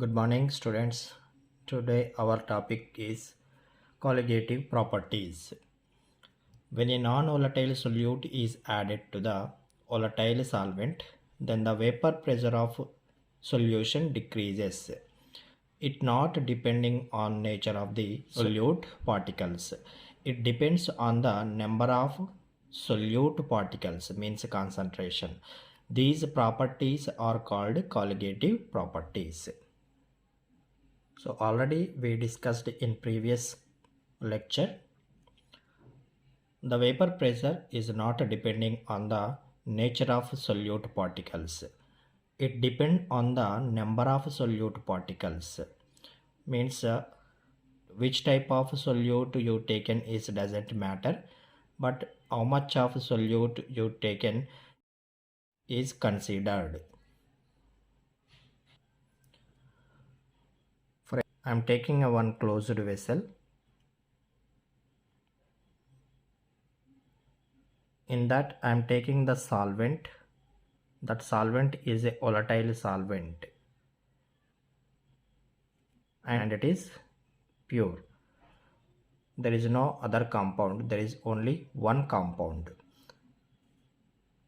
Good morning, students. Today our topic is colligative properties. When a non-volatile solute is added to the volatile solvent, then the vapor pressure of solution decreases. It not depending on nature of the solute particles. It depends on the number of solute particles, means concentration. These properties are called colligative properties. So already we discussed in previous lecture, the vapor pressure is not depending on the nature of solute particles. It depends on the number of solute particles. Means which type of solute you taken is doesn't matter, but how much of solute you taken is considered. For I am taking a one closed vessel. In that I am taking the solvent. That solvent is a volatile solvent and it is pure. There is no other compound, there is only one compound.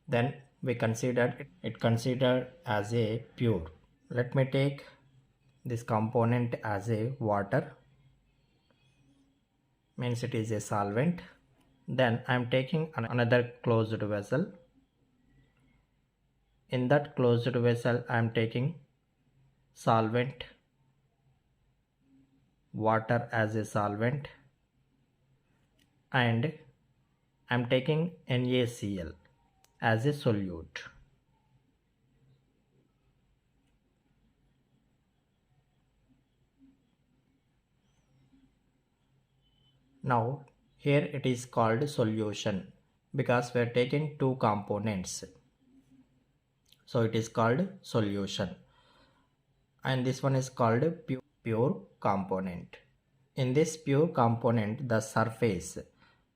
Then we considered it considered as a pure. Let me take this component as a water, means it is a solvent. Then I am taking another closed vessel. In that closed vessel I am taking solvent, water as a solvent, and I am taking NaCl as a solute. Now here it is called solution because we are taking two components. So it is called solution. And this one is called pure component. In this pure component, the surface,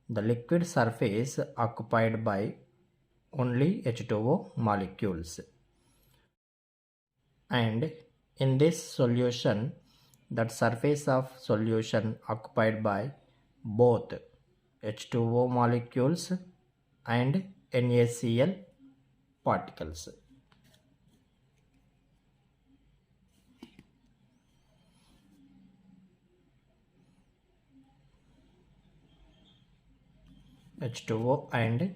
the liquid surface occupied by only H2O molecules. And in this solution, that surface of solution occupied by both H2O molecules and NaCl particles. H2O and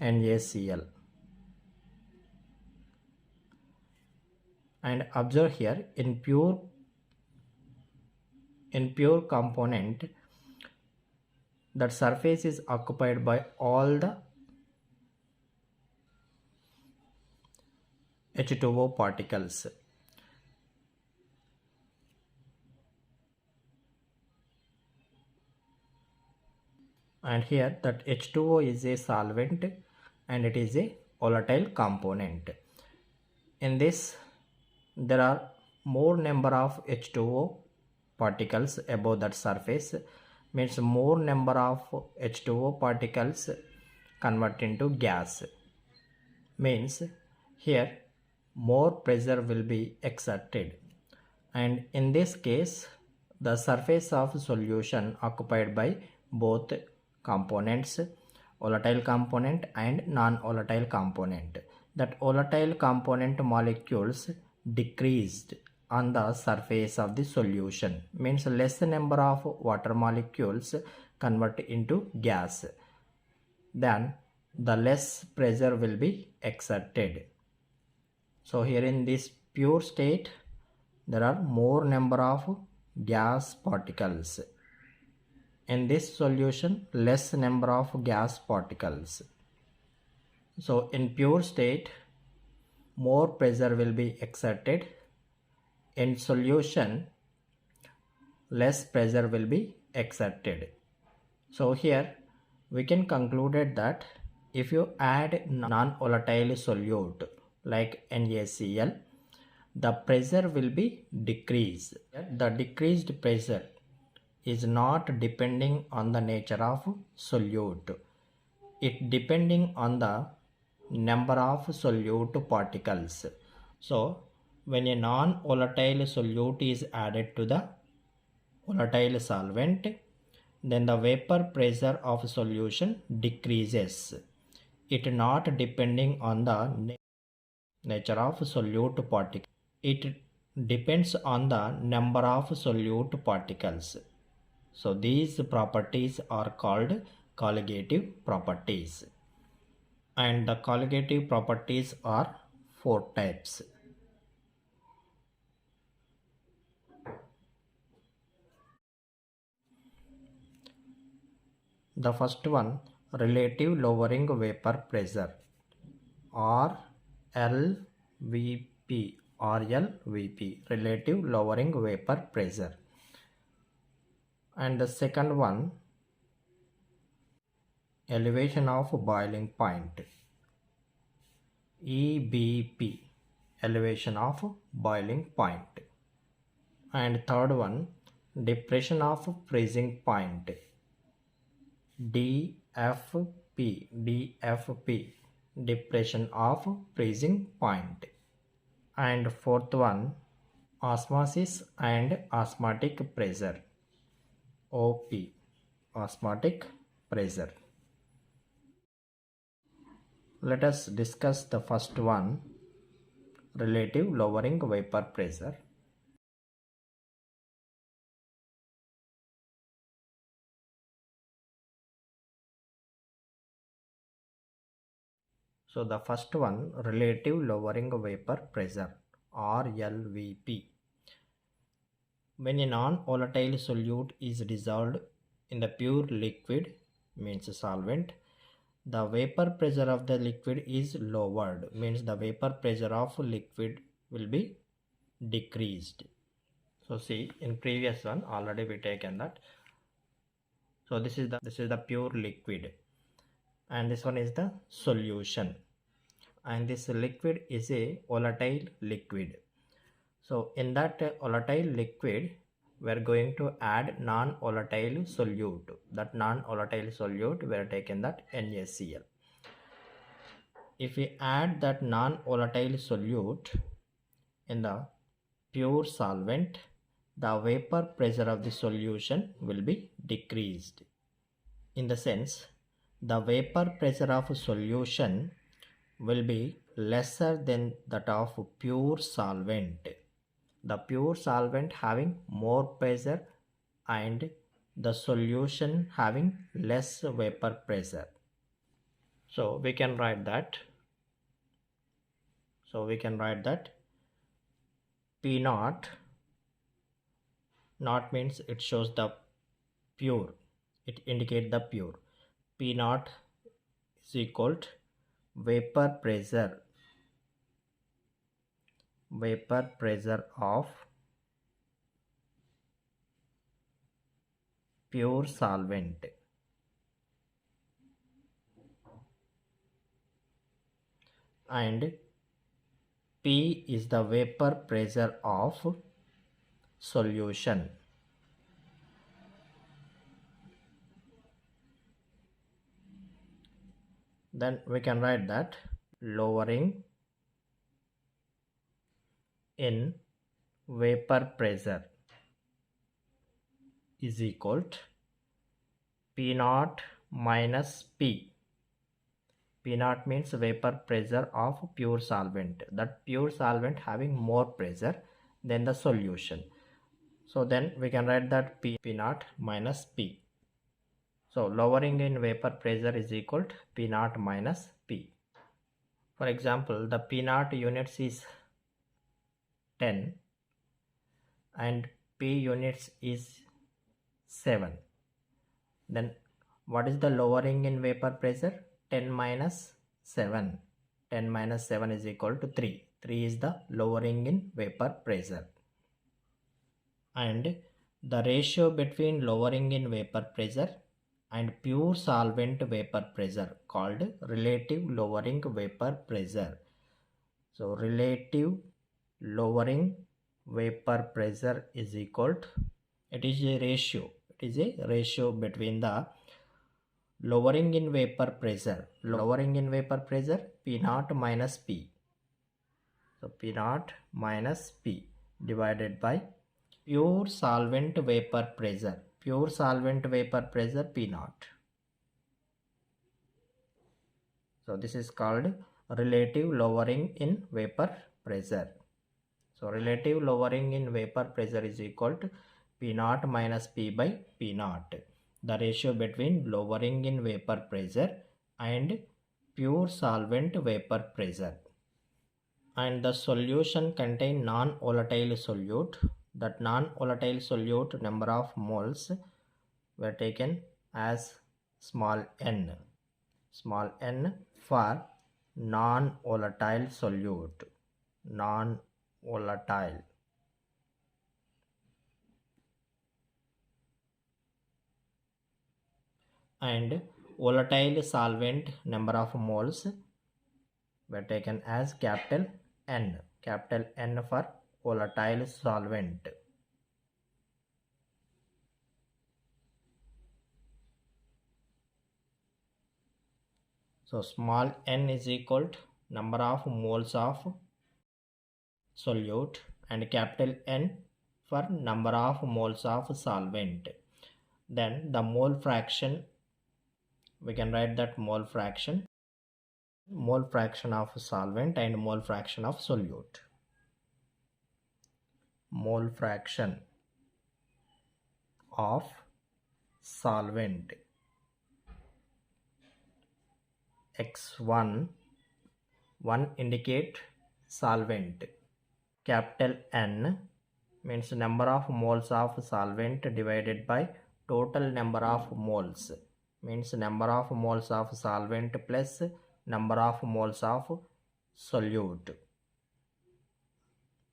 NaCl. And observe here, in pure component, that surface is occupied by all the H2O particles. And here that H2O is a solvent and it is a volatile component. In this there are more number of H2O particles above that surface, means more number of H2O particles convert into gas, means here more pressure will be exerted, and in this case the surface of solution occupied by both components, volatile component and non-volatile component, that volatile component molecules decreased on the surface of the solution, means less number of water molecules convert into gas, then the less pressure will be exerted. So here in this pure state there are more number of gas particles. In this solution less number of gas particles. So in pure state more pressure will be exerted. In solution less pressure will be exerted. So here we can conclude that if you add non-volatile solute like NaCl, the pressure will be decreased. The decreased pressure is not depending on the nature of solute. It depending on the number of solute particles. So when a non-volatile solute is added to the volatile solvent, then the vapor pressure of solution decreases. It not depending on the nature of solute particle. It depends on the number of solute particles. So these properties are called colligative properties. And the colligative properties are 4 types. The first one, relative lowering vapor pressure, RLVP, relative lowering vapor pressure. And the second one, elevation of boiling point, EBP, elevation of boiling point. And third one, depression of freezing point, DFP, depression of freezing point. And fourth one, osmosis and osmotic pressure, OP, osmotic pressure. Let us discuss the first one, relative lowering vapor pressure. So the first one, relative lowering vapor pressure, RLVP. When a non-volatile solute is dissolved in the pure liquid, means solvent, the vapor pressure of the liquid is lowered, means the vapor pressure of liquid will be decreased. So see, in previous one already we taken that. So this is the pure liquid, and this one is the solution, and this liquid is a volatile liquid. So in that volatile liquid, we are going to add non-volatile solute. That non-volatile solute, we are taking that NaCl. If we add that non-volatile solute in the pure solvent, the vapor pressure of the solution will be decreased. In the sense, the vapor pressure of solution will be lesser than that of pure solvent. The pure solvent having more pressure and the solution having less vapor pressure. So we can write that. P naught, naught means it shows the pure, it indicates the pure. P naught is equal to vapor pressure of pure solvent, and P is the vapor pressure of solution. Then we can write that lowering in vapor pressure is equal to P naught minus P. P naught means vapor pressure of pure solvent. That pure solvent having more pressure than the solution. So then we can write that P naught minus P. So lowering in vapor pressure is equal to P naught minus P. For example, the P naught units is 10 and P units is 7. Then what is the lowering in vapor pressure? 10 minus 7. 10 minus 7 is equal to 3. 3 is the lowering in vapor pressure. And the ratio between lowering in vapor pressure and pure solvent vapor pressure called relative lowering vapor pressure. So relative lowering vapor pressure is equal to, it is a ratio between the lowering in vapor pressure P naught minus P, So P naught minus P divided by pure solvent vapor pressure. Pure solvent vapor pressure P naught. So this is called relative lowering in vapor pressure. So relative lowering in vapor pressure is equal to P naught minus P by P naught. The ratio between lowering in vapor pressure and pure solvent vapor pressure. And the solution contain non-volatile solute. That non-volatile solute number of moles were taken as small n for non-volatile solute. Non-volatile. And volatile solvent number of moles were taken as capital N for volatile solvent. So small n is equal to number of moles of solute and capital N for number of moles of solvent. Then the mole fraction, we can write that mole fraction of solvent and mole fraction of solute. Mole fraction of solvent X1, 1 indicate solvent. Capital N means number of moles of solvent divided by total number of moles, means number of moles of solvent plus number of moles of solute.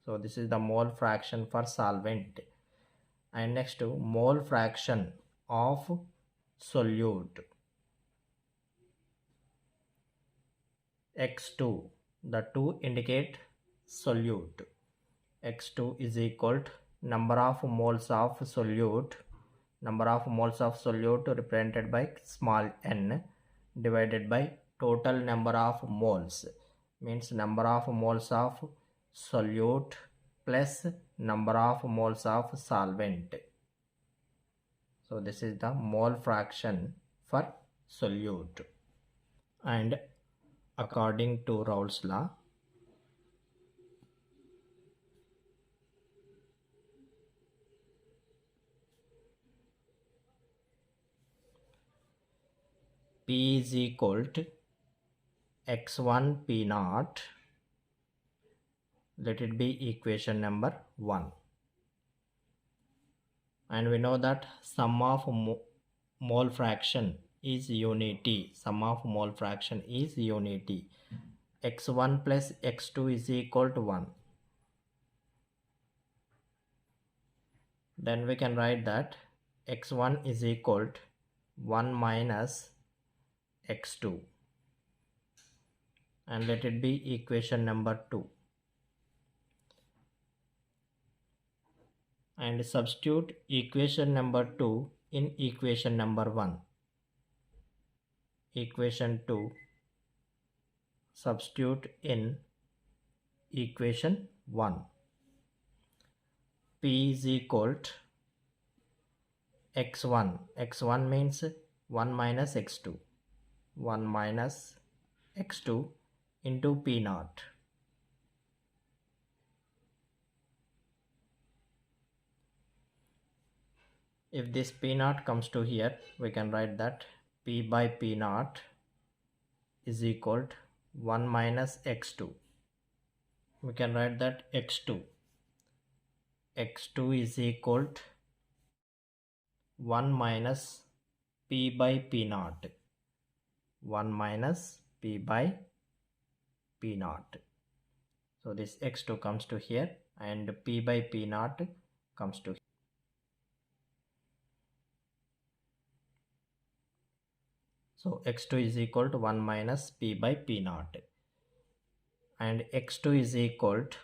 So this is the mole fraction for solvent. And next to mole fraction of solute X2, the 2 indicate solute. X2 is equal to number of moles of solute represented by small n divided by total number of moles, means number of moles of solute plus number of moles of solvent. So this is the mole fraction for solute. And according to Raoult's law, P is equal to X1 P naught. Let it be equation number 1. And we know that sum of mole fraction is unity. Sum of mole fraction is unity. X1 plus X2 is equal to 1. Then we can write that X1 is equal to 1 minus X2. And let it be equation number 2. And substitute equation number 2 in equation number 1. Equation 2 substitute in equation 1. P is equal to X1. X1 means 1 minus X2. 1 minus X2 into P naught. If this P naught comes to here, we can write that P by P naught is equal to 1 minus X2. We can write that X2 is equal to 1 minus P by P naught. 1 minus P by P naught. So this X2 comes to here and P by P naught comes to here. So X2 is equal to 1 minus P by P naught. And X2 is equal to,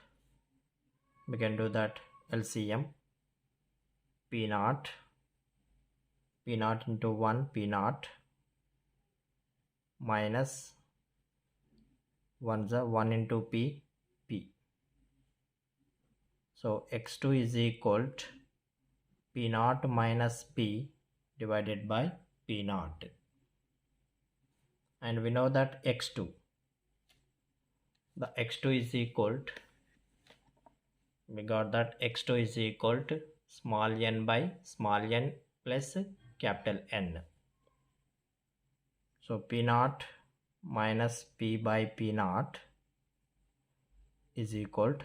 we can do that LCM, P naught into 1 P naught minus 1 into P. So x2 is equal to P naught minus P divided by P naught. And we know that x2, the x2 is equal to, we got that x2 is equal to small n by small n plus capital N. So P naught minus P by P naught is equal to,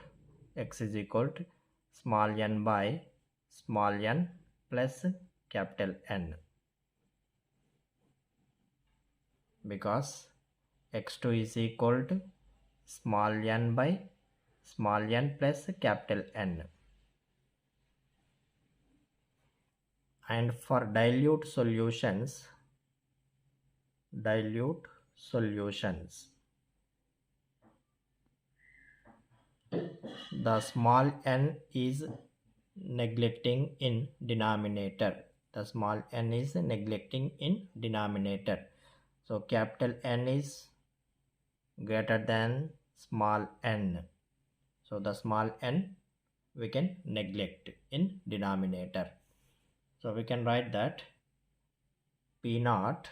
x is equal to small n by small n plus capital N, because x2 is equal to small n by small n plus capital N. And for dilute solutions, the small n is neglecting in denominator. The small n is neglecting in denominator. So capital N is greater than small n. So the small n we can neglect in denominator. So we can write that P naught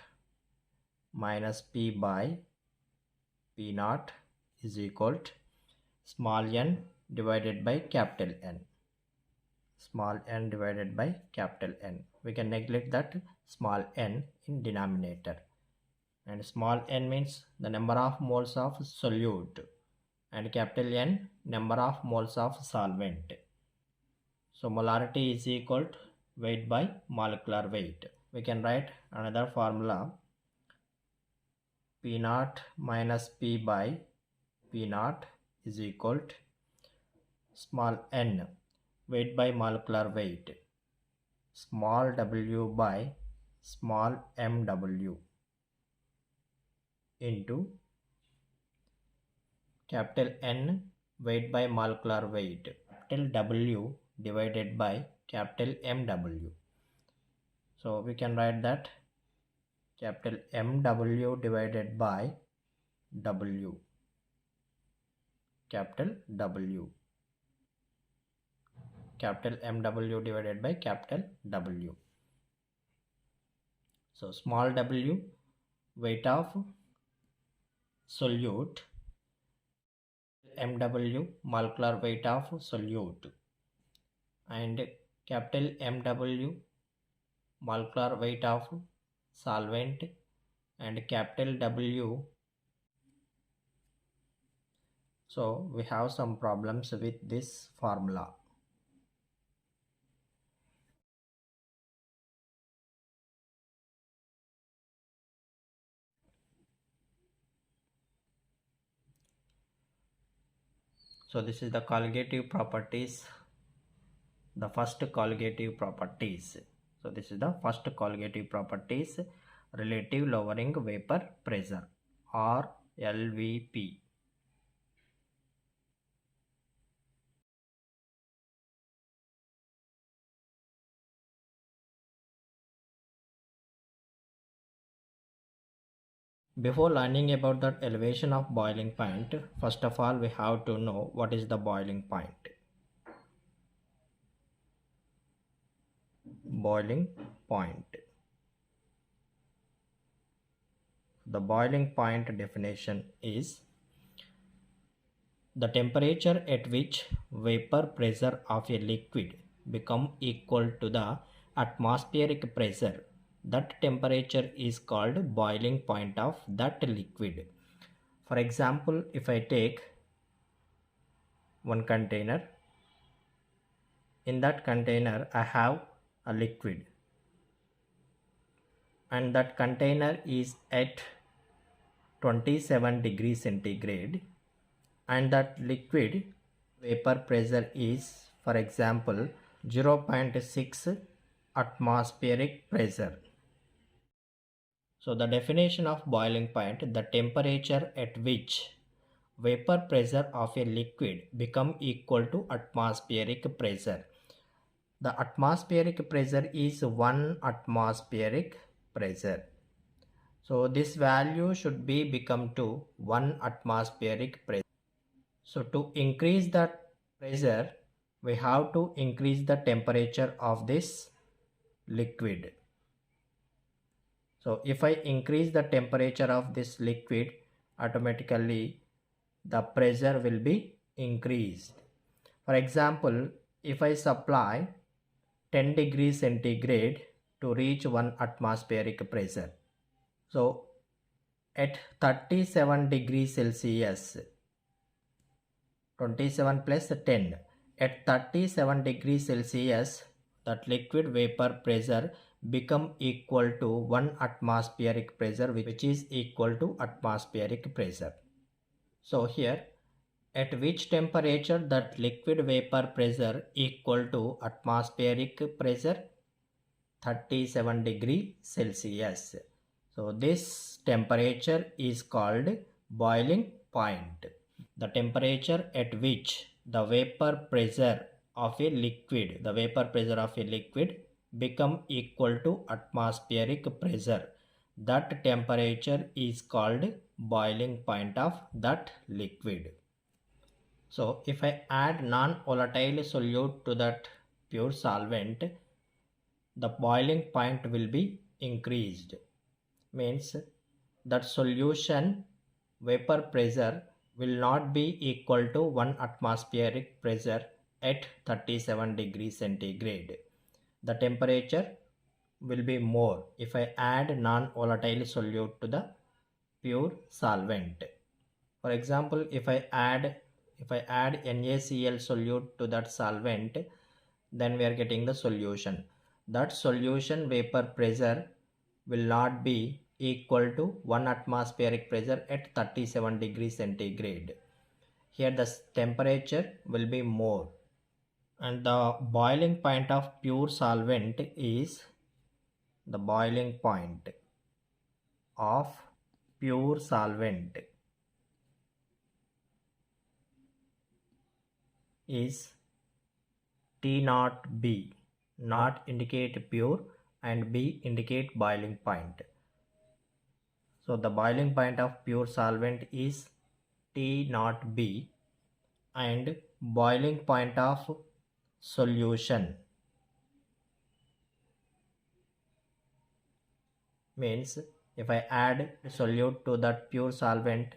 minus P by P naught is equal to small n divided by capital N. Small n divided by capital N. We can neglect that small n in denominator. And small n means the number of moles of solute, and capital N number of moles of solvent. So molarity is equal to weight by molecular weight. We can write another formula, P naught minus P by P naught is equal to small n weight by molecular weight, small w by small mw into capital N weight by molecular weight, capital W divided by capital MW. So we can write that capital MW divided by W, capital W, capital MW divided by capital W. So small w, weight of solute, MW, molecular weight of solute, and capital MW, molecular weight of solvent, and capital W. So we have some problems with this formula. So this is the colligative properties, the first colligative properties. So this is the first colligative properties, relative lowering vapor pressure, or LVP. Before learning about the elevation of boiling point, first of all we have to know what is the boiling point. Boiling point. The boiling point definition is the temperature at which vapor pressure of a liquid become equal to the atmospheric pressure. That temperature is called boiling point of that liquid. For example, if I take one container, in that container I have a liquid, and that container is at 27 degrees centigrade, and that liquid vapor pressure is, for example, 0.6 atmospheric pressure. So the definition of boiling point, the temperature at which vapor pressure of a liquid become equal to atmospheric pressure. The atmospheric pressure is 1 atmospheric pressure. So this value should be become to 1 atmospheric pressure. So to increase that pressure, we have to increase the temperature of this liquid. So if I increase the temperature of this liquid, automatically the pressure will be increased. For example, if I supply 10 degrees centigrade to reach 1 atmospheric pressure. So at 37 degrees Celsius, 27 plus 10, at 37 degrees Celsius, that liquid vapor pressure become equal to 1 atmospheric pressure, which is equal to atmospheric pressure. So here, at which temperature that liquid vapor pressure equal to atmospheric pressure? 37 degree Celsius. So this temperature is called boiling point. The temperature at which the vapor pressure of a liquid, become equal to atmospheric pressure. That temperature is called boiling point of that liquid. So if I add non-volatile solute to that pure solvent, the boiling point will be increased. Means that solution vapor pressure will not be equal to 1 atmospheric pressure at 37 degrees centigrade. The temperature will be more if I add non-volatile solute to the pure solvent. For example, if I add NaCl solute to that solvent, then we are getting the solution. That solution vapor pressure will not be equal to 1 atmospheric pressure at 37 degrees centigrade. Here the temperature will be more, and the boiling point of pure solvent is the boiling point of pure solvent is T naught B. Not indicate pure and B indicate boiling point. So the boiling point of pure solvent is T naught B, and boiling point of solution means if I add solute to that pure solvent,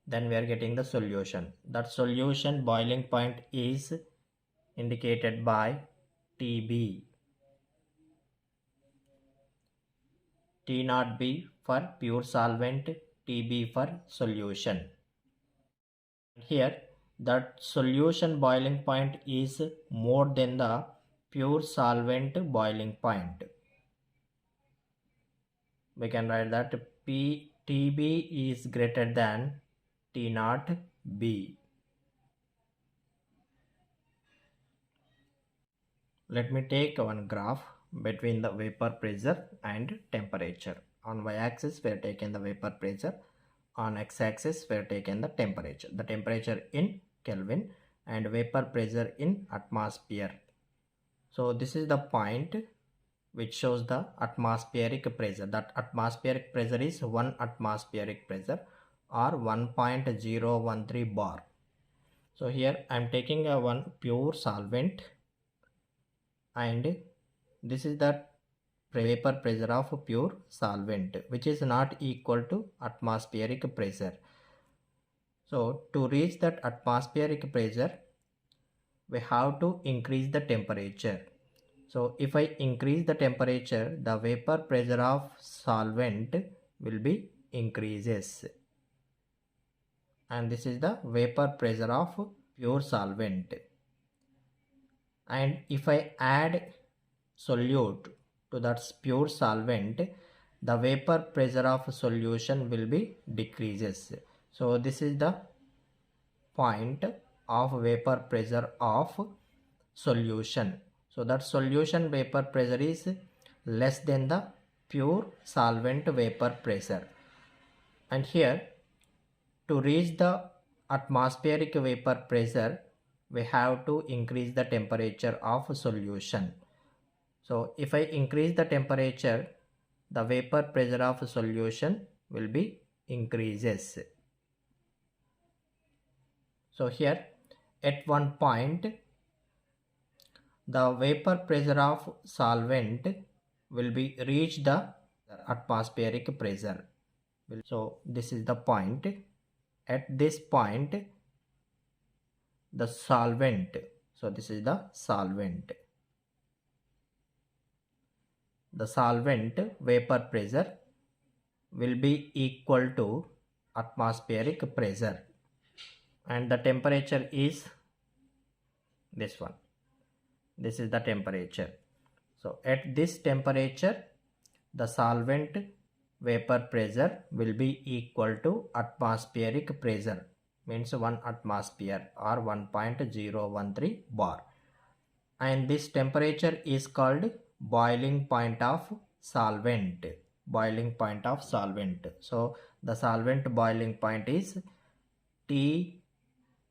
then we are getting the solution. That solution boiling point is indicated by TB. T naught B for pure solvent, TB for solution. Here that solution boiling point is more than the pure solvent boiling point. We can write that TB is greater than T naught B. Let me take one graph between the vapor pressure and temperature. On y-axis we are taking the vapor pressure, on x-axis we are taking the temperature. The temperature in Kelvin and vapor pressure in atmosphere. So this is the point which shows the atmospheric pressure. That atmospheric pressure is 1 atmospheric pressure or 1.013 bar. So here I am taking a one pure solvent, and this is the vapor pressure of pure solvent, which is not equal to atmospheric pressure. So to reach that atmospheric pressure, we have to increase the temperature. So if I increase the temperature, the vapor pressure of solvent will be increases, and this is the vapor pressure of pure solvent. And if I add solute to that pure solvent, the vapor pressure of solution will be decreases. So this is the point of vapor pressure of solution. So that solution vapor pressure is less than the pure solvent vapor pressure. And here to reach the atmospheric vapor pressure, we have to increase the temperature of solution. So if I increase the temperature, the vapor pressure of solution will be increases. So here at one point the vapor pressure of solvent will be reach the atmospheric pressure. So this is the point. At this point, the solvent, so this is the solvent vapor pressure will be equal to atmospheric pressure, and the temperature is this one. This is the temperature. So at this temperature, the solvent vapor pressure will be equal to atmospheric pressure, means 1 atmosphere or 1.013 bar, and this temperature is called boiling point of solvent. So the solvent boiling point is T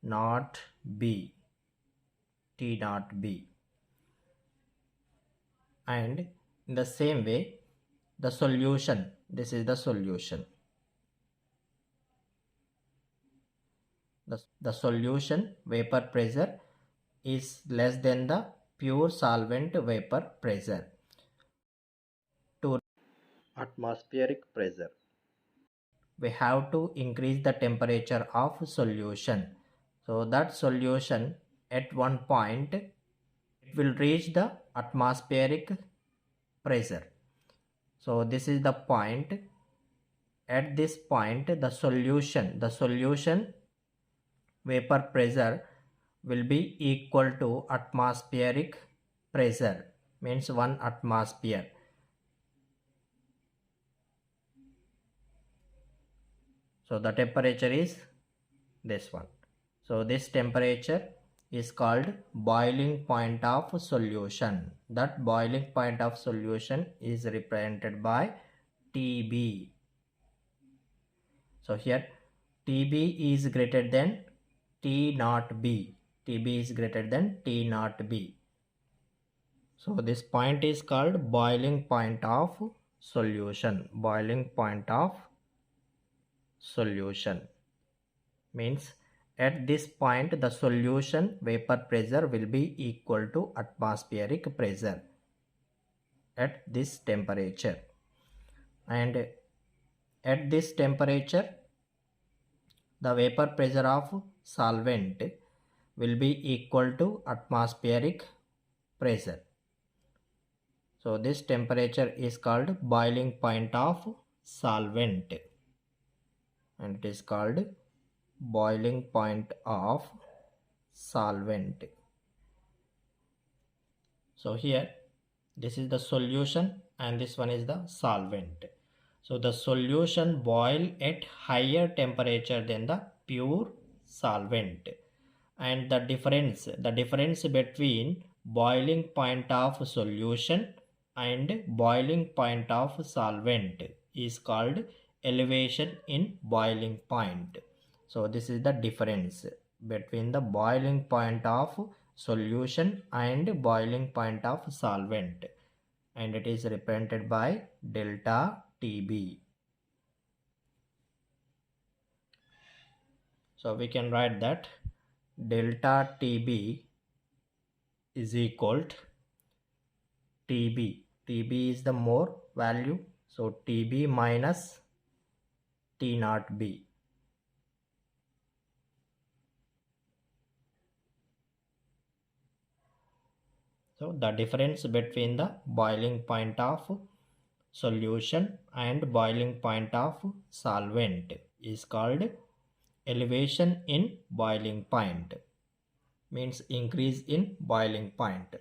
naught B. And in the same way, the solution, this is the solution. The solution vapor pressure is less than the pure solvent vapor pressure. To atmospheric pressure, we have to increase the temperature of solution. So that solution at one point, it will reach the atmospheric pressure. So this is the point. At this point, the solution vapor pressure will be equal to atmospheric pressure, means 1 atmosphere. So the temperature is this one. So this temperature is called boiling point of solution. That boiling point of solution is represented by TB. So here TB is greater than T naught B. TB is greater than T naught B. So this point is called boiling point of solution. Boiling point of solution means at this point the solution vapor pressure will be equal to atmospheric pressure at this temperature, and at this temperature the vapor pressure of solvent will be equal to atmospheric pressure. So this temperature is called boiling point of solvent, and it is called boiling point of solvent. So here this is the solution and this one is the solvent. So the solution boil at higher temperature than the pure solvent, and the difference between boiling point of solution and boiling point of solvent is called elevation in boiling point. So this is the difference between the boiling point of solution and boiling point of solvent, and it is represented by delta TB. So we can write that delta TB is equal to TB. TB is the more value, so TB minus T naught B. So the difference between the boiling point of solution and boiling point of solvent is called elevation in boiling point, means increase in boiling point.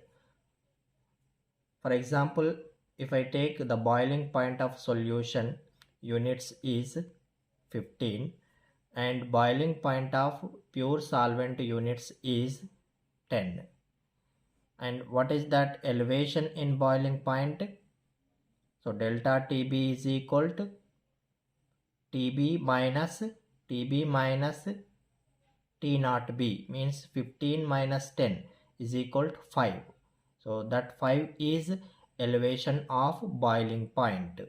For example, if I take the boiling point of solution units is 15 and boiling point of pure solvent units is 10. And what is that elevation in boiling point? So delta TB is equal to TB minus T naught B, means 15 minus 10 is equal to 5. So that 5 is elevation of boiling point.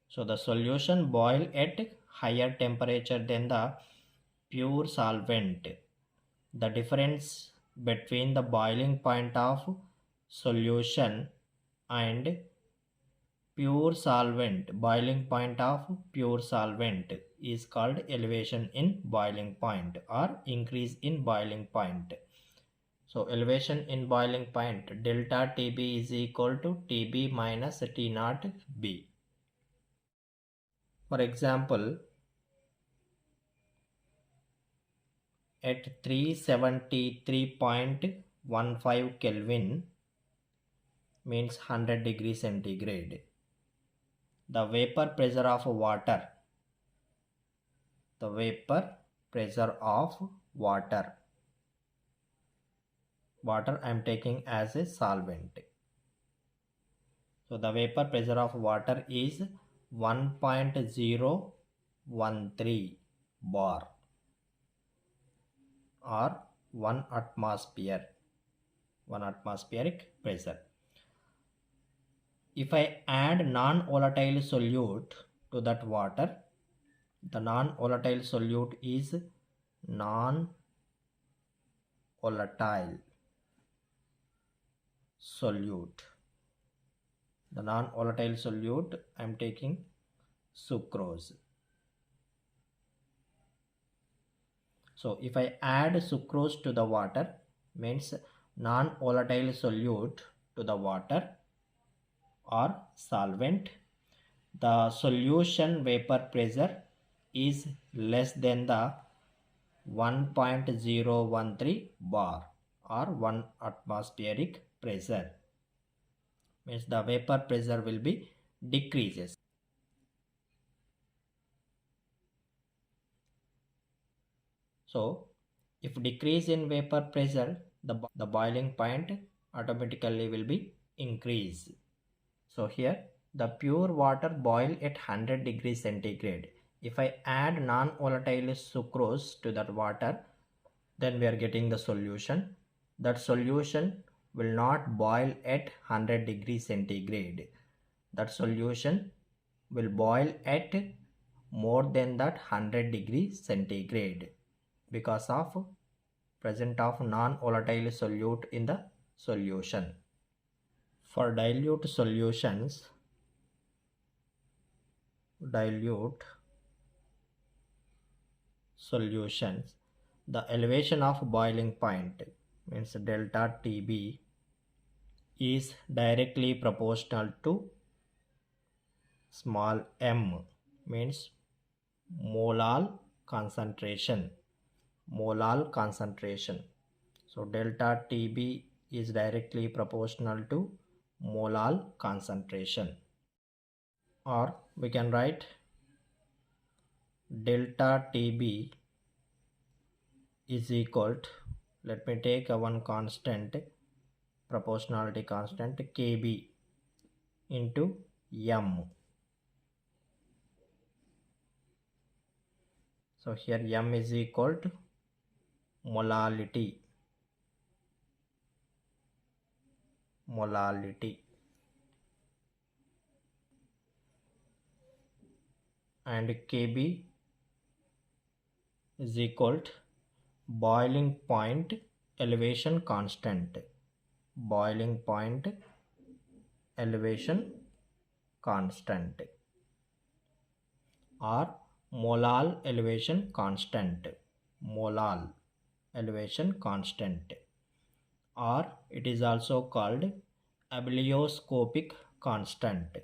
So the solution boil at higher temperature than the pure solvent. The difference between the boiling point of solution and pure solvent, boiling point of pure solvent is called elevation in boiling point or increase in boiling point. So elevation in boiling point, delta Tb is equal to Tb minus T naught B. For example, at 373.15 Kelvin means 100 degrees centigrade, the vapor pressure of water, water I am taking as a solvent. So the vapor pressure of water is 1.013 bar or 1 atmospheric pressure. If I add non-volatile solute to that water, the non-volatile solute is non-volatile solute. The non-volatile solute I am taking sucrose. So if I add sucrose to the water, means non-volatile solute to the water or solvent, the solution vapor pressure is less than the 1.013 bar or 1 atmospheric pressure, means the vapor pressure will be decreases. So if decrease in vapor pressure, the boiling point automatically will be increase. So here the pure water boil at 100 degrees centigrade. If I add non-volatile sucrose to that water, then we are getting the solution. That solution will not boil at 100 degrees centigrade. That solution will boil at more than that 100 degrees centigrade because of presence of non-volatile solute in the solution. For dilute solutions, the elevation of boiling point, means delta Tb, is directly proportional to small m, means molal concentration. So delta Tb is directly proportional to molal concentration, or we can write delta Tb is equal to, let me take one constant, proportionality constant, Kb into m. So here m is equal to molality, and Kb is equal to boiling point elevation constant, or molal elevation constant, or it is also called abelioscopic constant.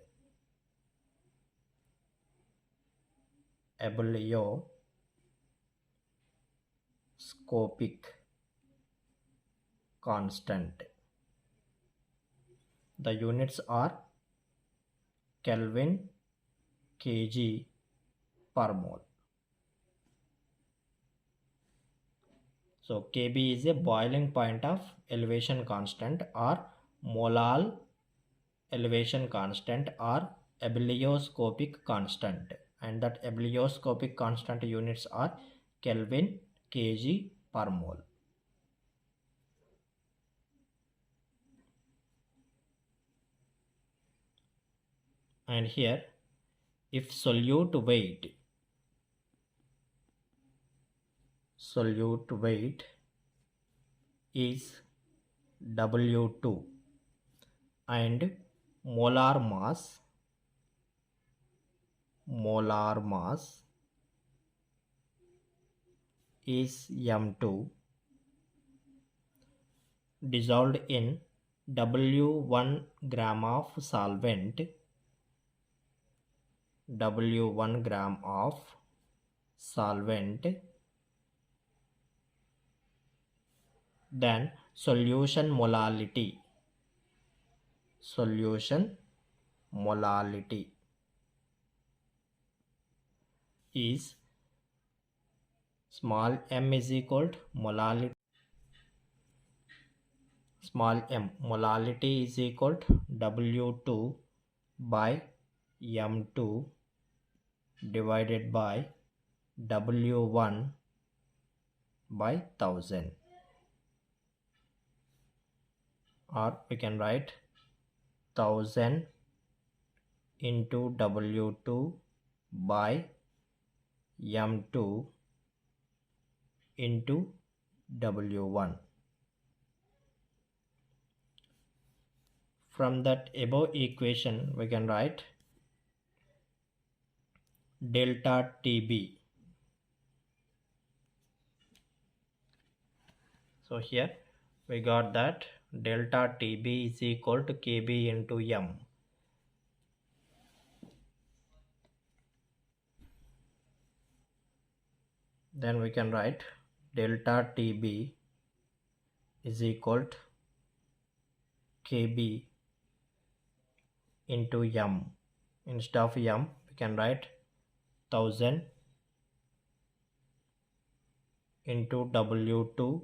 The units are Kelvin, kg per mole. So Kb is a boiling point of elevation constant, or molal elevation constant, or abelioscopic constant, and that abelioscopic constant units are Kelvin, kg per mole. And here, if solute weight is W2 and molar mass is M2 dissolved in W1 gram of solvent, W1 gram of solvent, then solution molality is small m is equal to molality is equal to W2 by M2 divided by W1 by 1000, or we can write 1000 into W2 by M2 into W1. From that above equation we can write delta TB. So here we got that delta TB is equal to KB into M. Then we can write delta TB is equal to KB into M. Instead of M we can write 1000 into W2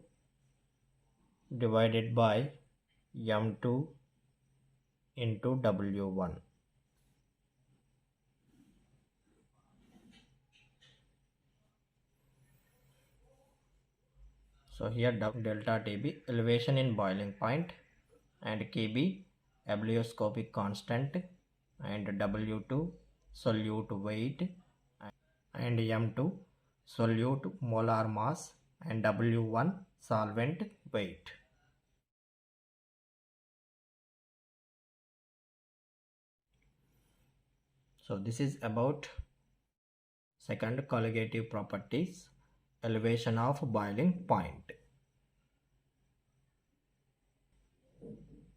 divided by M2 into W1. So here delta TB elevation in boiling point, and KB ebullioscopic constant, and W2 solute weight, and M2 solute molar mass, and W1 solvent weight. So this is about second colligative properties, elevation of boiling point.